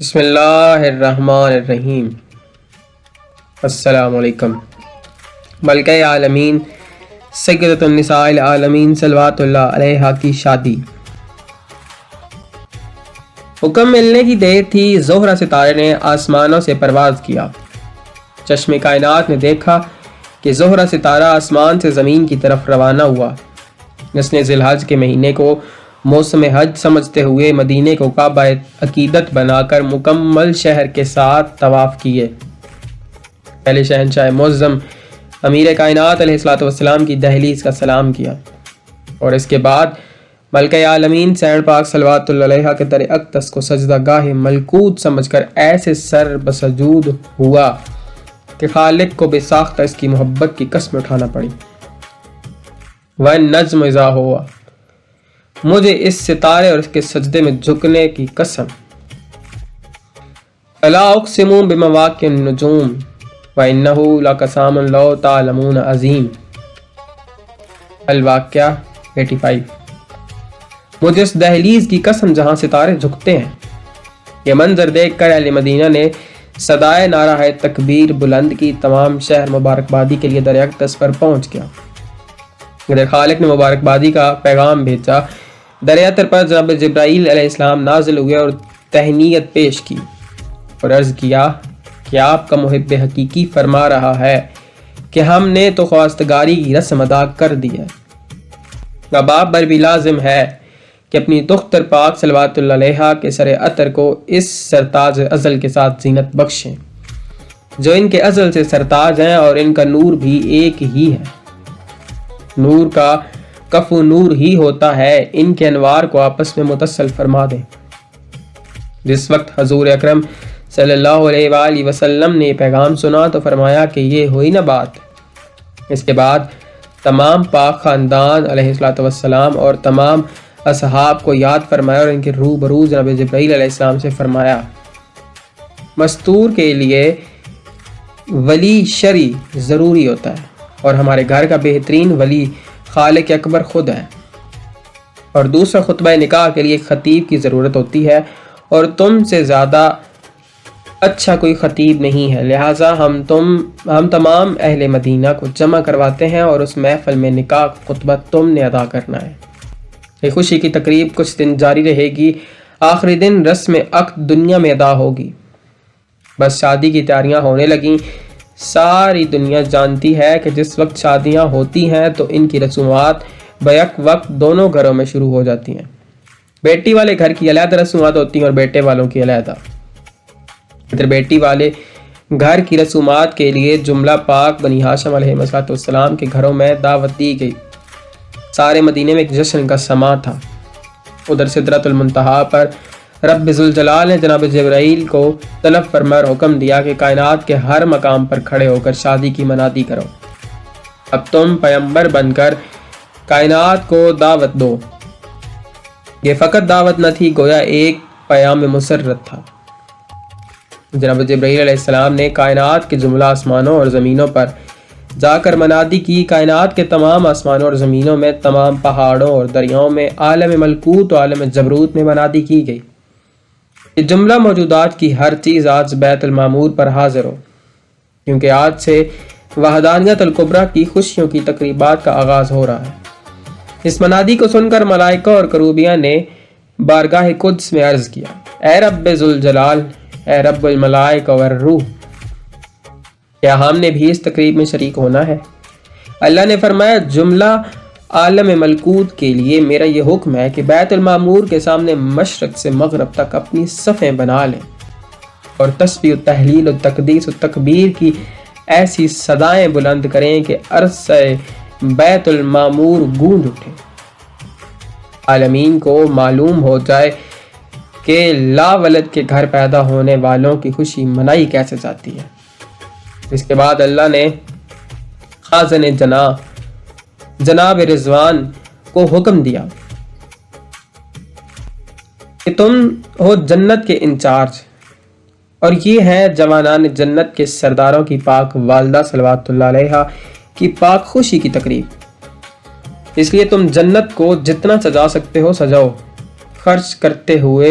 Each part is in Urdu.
بسم اللہ الرحمن الرحیم۔ السلام علیکم۔ ملکہ عالمین سیدۃ النساء العالمین صلوات اللہ علیہا کی شادی۔ حکم ملنے کی دیر تھی، زہرہ ستارے نے آسمانوں سے پرواز کیا۔ چشم کائنات نے دیکھا کہ زہرہ ستارہ آسمان سے زمین کی طرف روانہ ہوا۔ اس نے ذی الحج کے مہینے کو موسم حج سمجھتے ہوئے مدینے کو کعبہ عقیدت بنا کر مکمل شہر کے ساتھ طواف کیے۔ پہلے شہنشاہ معظم امیر کائنات علیہ الصلوۃ والسلام کی دہلیز کا سلام کیا اور اس کے بعد ملکہ عالمین سین پاک صلوات اللہ علیہ کے در اقدس کو سجدہ گاہ ملکوت سمجھ کر ایسے سر بسجود ہوا کہ خالق کو بے ساختہ اس کی محبت کی قسم اٹھانا پڑی۔ وَالنَّجْمُ إِذَا هُوَ، مجھے اس ستارے اور اس کے سجدے میں جھکنے کی قسم۔ فَلَا أُقْسِمُ بِمَوَاقِعِ النُّجُومِ وَإِنَّهُ لَقَسَامٌ لَوْ تَعْلَمُونَ عَظِيمٌ۔ الواقعہ 85۔ مجھے اس دہلیز کی قسم جہاں ستارے جھکتے ہیں۔ یہ منظر دیکھ کر اہل مدینہ نے صدائے نعرہ تکبیر بلند کی، تمام شہر مبارکبادی کے لیے در اقدس پر پہنچ گیا۔ ادھر خالق نے مبارکبادی کا پیغام بھیجا۔ در اتر پر جناب جبرائیل علیہ السلام نازل ہوئے اور تہنیت پیش کی اور عرض کیا کہ آپ کا محب حقیقی فرما رہا ہے کہ ہم نے تو خواستگاری کی رسم ادا کر دی ہے۔ اب آپ پر بھی لازم ہے کہ اپنی دختر پاک صلوات اللہ علیہا کے سر عطر کو اس سرتاج ازل کے ساتھ زینت بخشیں جو ان کے ازل سے سرتاج ہیں، اور ان کا نور بھی ایک ہی ہے۔ نور کا کف نور ہی ہوتا ہے، ان کے انوار کو آپس میں متصل فرما دیں۔ جس وقت حضور اکرم صلی اللہ علیہ وآلہ وسلم نے یہ پیغام سنا تو فرمایا کہ یہ ہوئی نا بات۔ اس کے بعد تمام پاک خاندان علیہ السلام اور تمام اصحاب کو یاد فرمایا اور ان کے روبرو جناب جبرائیل علیہ السلام سے فرمایا، مستور کے لیے ولی شرعی ضروری ہوتا ہے اور ہمارے گھر کا بہترین ولی خالق اکبر خود ہے، اور دوسرا خطبہ نکاح کے لیے خطیب کی ضرورت ہوتی ہے، اور تم سے زیادہ اچھا کوئی خطیب نہیں ہے، لہٰذا ہم تمام اہل مدینہ کو جمع کرواتے ہیں اور اس محفل میں نکاح خطبہ تم نے ادا کرنا ہے۔ یہ خوشی کی تقریب کچھ دن جاری رہے گی، آخری دن رسم عقد دنیا میں ادا ہوگی۔ بس شادی کی تیاریاں ہونے لگیں۔ ساری دنیا جانتی ہے کہ جس وقت شادیاں ہوتی ہیں تو ان کی رسومات بیک وقت دونوں گھروں میں شروع ہو جاتی ہیں۔ بیٹی والے گھر کی علیحدہ رسومات ہوتی ہیں اور بیٹے والوں کی علیحدہ۔ ادھر بیٹی والے گھر کی رسومات کے لیے جملہ پاک بنی ہاشم علیہ السلام کے گھروں میں دعوت دی گئی۔ سارے مدینے میں ایک جشن کا سماں تھا۔ ادھر سدرۃ المنتہا پر رب ذوالجلال نے جناب جبرائیل کو طلب فرما اور حکم دیا کہ کائنات کے ہر مقام پر کھڑے ہو کر شادی کی منادی کرو۔ اب تم پیغمبر بن کر کائنات کو دعوت دو۔ یہ فقط دعوت نہ تھی، گویا ایک پیام مسرت تھا۔ جناب جبرائیل علیہ السلام نے کائنات کے جملہ آسمانوں اور زمینوں پر جا کر منادی کی۔ کائنات کے تمام آسمانوں اور زمینوں میں، تمام پہاڑوں اور دریاؤں میں، عالم ملکوت و عالم جبروت میں منادی کی گئی۔ یہ جملہ موجودات کی ہر چیز آج بیت المعمور پر حاضر ہو، کیونکہ آج سے وحدانیت الکبریٰ کی خوشیوں کی تقریبات کا آغاز ہو رہا ہے۔ اس منادی کو سن کر ملائکہ اور کروبیاں نے بارگاہ قدس میں عرض کیا، اے رب ذوالجلال، اے رب الملائکہ والروح، کیا ہم نے بھی اس تقریب میں شریک ہونا ہے؟ اللہ نے فرمایا، جملہ عالم ملکوت کے لیے میرا یہ حکم ہے کہ بیت المعمور کے سامنے مشرق سے مغرب تک اپنی صفیں بنا لیں اور تسبیح و تحلیل و تقدیس و تکبیر کی ایسی صدائیں بلند کریں کہ عرصہ بیت المعمور گونج اٹھے۔ عالمین کو معلوم ہو جائے کہ لا ولد کے گھر پیدا ہونے والوں کی خوشی منائی کیسے جاتی ہے۔ اس کے بعد اللہ نے خازن جناب رضوان کو حکم دیا کہ تم ہو جنت کے انچارج، اور یہ ہے جوانان جنت کے سرداروں کی پاک والدہ صلوات اللہ علیہا کی پاک خوشی کی تقریب۔ اس لیے تم جنت کو جتنا سجا سکتے ہو سجاؤ، خرچ کرتے ہوئے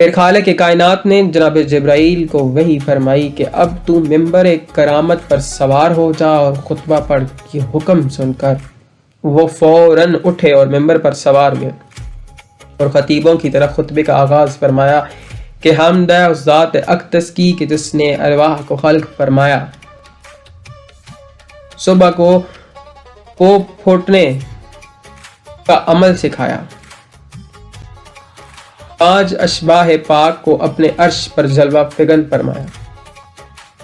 پھر خالق کائنات نے جناب جبرائیل کو وحی فرمائی کہ اب تو ممبر کرامت پر سوار ہو جا اور خطبہ پڑھ یہ حکم سن کر وہ فوراً اٹھے اور ممبر پر سوار ہوئے اور خطیبوں کی طرح خطبے کا آغاز فرمایا کہ حمد ہے اس ذات اقدس کی کہ جس نے ارواح کو خلق فرمایا، صبح کو پھوٹنے کا عمل سکھایا، 5 اشباح پاک کو اپنے عرش پر جلوہ فگن فرمایا،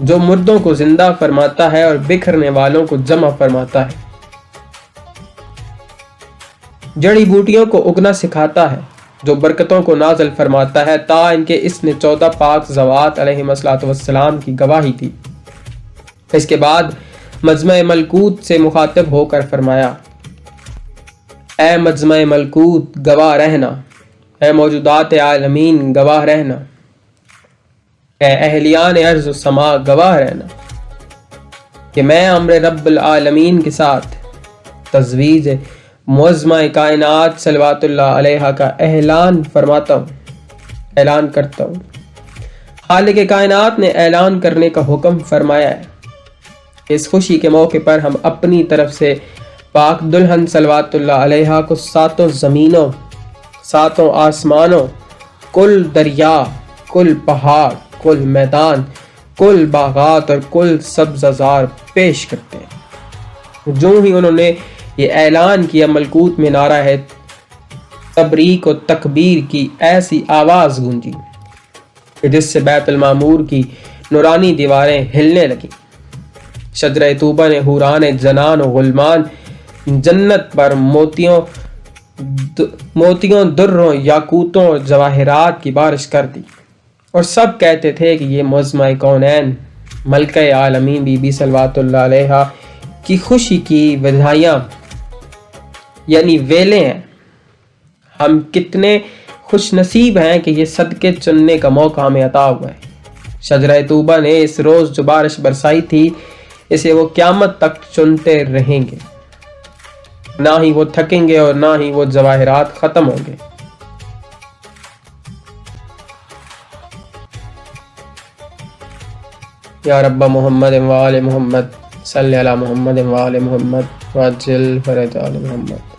جو مردوں کو زندہ فرماتا ہے اور بکھرنے والوں کو جمع فرماتا ہے، جڑی بوٹیوں کو اگنا سکھاتا ہے، جو برکتوں کو نازل فرماتا ہے تا ان کے اس نے 14 پاک زوات علیہم السلام کی گواہی دی۔ اس کے بعد مجمع ملکوت سے مخاطب ہو کر فرمایا، اے مجمع ملکوت گواہ رہنا، اے موجودات عالمین گواہ رہنا، اے اہلیان ارض و سما گواہ رہنا کہ میں امر رب العالمین کے ساتھ تجویز معظمہ کائنات صلوات اللہ علیہ کا اعلان فرماتا ہوں، اعلان کرتا ہوں۔ خالق کائنات نے اعلان کرنے کا حکم فرمایا ہے۔ اس خوشی کے موقع پر ہم اپنی طرف سے پاک دلہن صلوات اللہ علیہ کو 7 زمینوں، 7 آسمانوں، کل دریا، کل پہاڑ، کل میدان، کل باغات اور کل سبززار پیش کرتے ہیں۔ جو ہی انہوں نے یہ اعلان کیا، ملکوت میں نعرہ ہے تبریک و تکبیر کی ایسی آواز گونجی کہ جس سے بیت المعمور کی نورانی دیواریں ہلنے لگیں۔ شجرہ طوبہ نے حوران جنان و غلمان جنت پر موتیوں، دروں، یاقوتوں اور جواہرات کی بارش کر دی، اور سب کہتے تھے کہ یہ معظمہ کونین ملکہ عالمین بی بی صلوات اللہ علیہ کی خوشی کی ودھائیاں یعنی ویلے ہیں۔ ہم کتنے خوش نصیب ہیں کہ یہ صدقے چننے کا موقع ہمیں عطا ہوا ہے۔ شجرہ طوبہ نے اس روز جو بارش برسائی تھی، اسے وہ قیامت تک چنتے رہیں گے، نہ ہی وہ تھکیں گے اور نہ ہی وہ جواہرات ختم ہوں گے۔ یا رب محمد و آل محمد صلی علی محمد و آل محمد وعجل فرج آل محمد۔